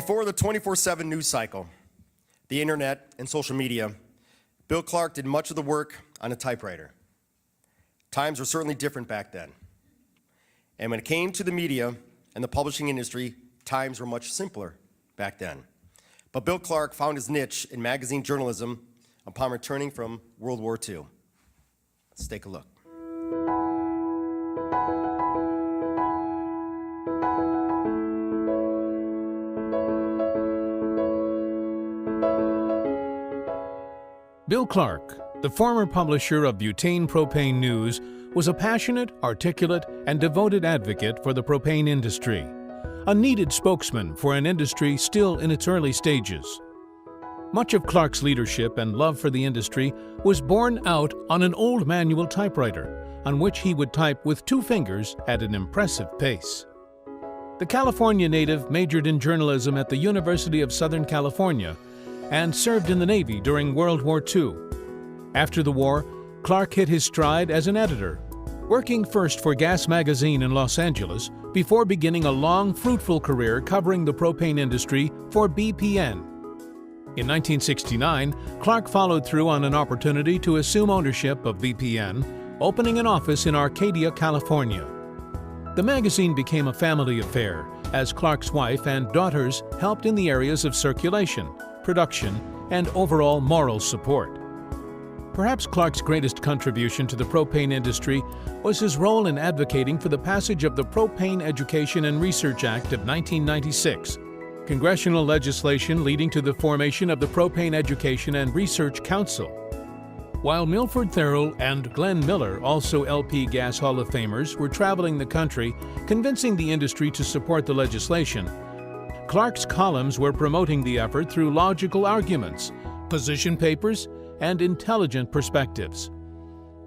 Before the 24/7 news cycle, the internet, and social media, Bill Clark did much of the work on a typewriter. Times were certainly different back then. And when it came to the media and the publishing industry, times were much simpler back then. But Bill Clark found his niche in magazine journalism upon returning from World War II. Let's take a look. Bill Clark, the former publisher of Butane Propane News, was a passionate, articulate, and devoted advocate for the propane industry, a needed spokesman for an industry still in its early stages. Much of Clark's leadership and love for the industry was borne out on an old manual typewriter, on which he would type with 2 fingers at an impressive pace. The California native majored in journalism at the University of Southern California and served in the Navy during World War II. After the war, Clark hit his stride as an editor, working first for Gas Magazine in Los Angeles before beginning a long, fruitful career covering the propane industry for BPN. In 1969, Clark followed through on an opportunity to assume ownership of BPN, opening an office in Arcadia, California. The magazine became a family affair, as Clark's wife and daughters helped in the areas of circulation, production, and overall moral support. Perhaps Clark's greatest contribution to the propane industry was his role in advocating for the passage of the Propane Education and Research Act of 1996, congressional legislation leading to the formation of the Propane Education and Research Council. While Milford Thurl and Glenn Miller, also LP Gas Hall of Famers, were traveling the country convincing the industry to support the legislation, Clark's columns were promoting the effort through logical arguments, position papers, and intelligent perspectives.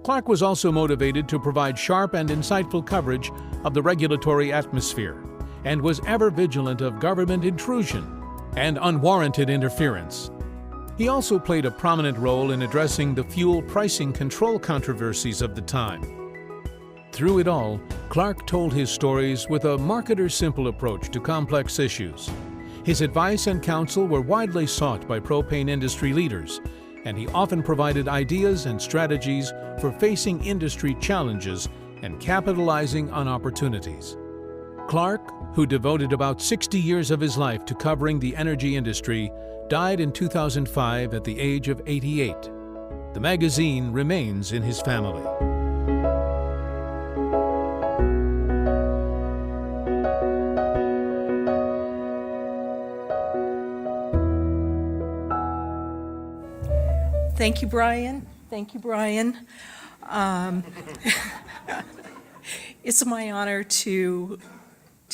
Clark was also motivated to provide sharp and insightful coverage of the regulatory atmosphere, and was ever vigilant of government intrusion and unwarranted interference. He also played a prominent role in addressing the fuel pricing control controversies of the time. Through it all, Clark told his stories with a marketer's simple approach to complex issues. His advice and counsel were widely sought by propane industry leaders, and he often provided ideas and strategies for facing industry challenges and capitalizing on opportunities. Clark, who devoted about 60 years of his life to covering the energy industry, died in 2005 at the age of 88. The magazine remains in his family. Thank you, Brian. Thank you, Brian. It's my honor to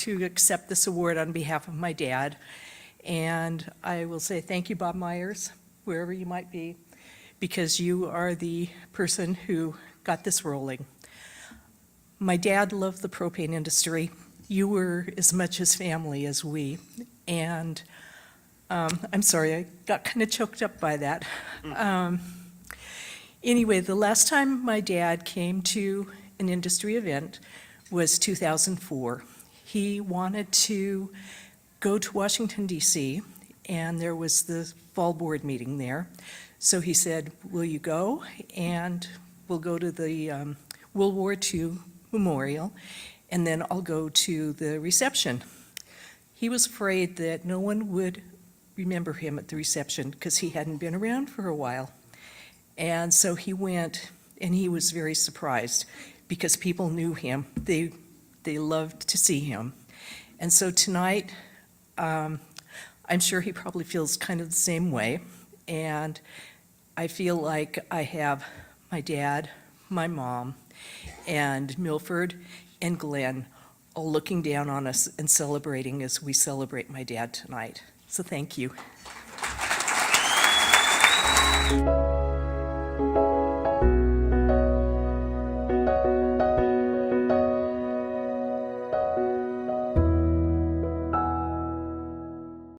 accept this award on behalf of my dad. And I will say thank you, Bob Myers, wherever you might be, because you are the person who got this rolling. My dad loved the propane industry. You were as much his family as we. And I'm sorry, I got kind of choked up by that. Anyway, the last time my dad came to an industry event was 2004. He wanted to go to Washington, D.C., and there was the fall board meeting there. So he said, will you go? And we'll go to the World War II Memorial, and then I'll go to the reception. He was afraid that no one would remember him at the reception because he hadn't been around for a while. And so he went, and he was very surprised because people knew him. They loved to see him. And so tonight, I'm sure he probably feels kind of the same way. And I feel like I have my dad, my mom, and Milford and Glenn all looking down on us and celebrating as we celebrate my dad tonight. So thank you.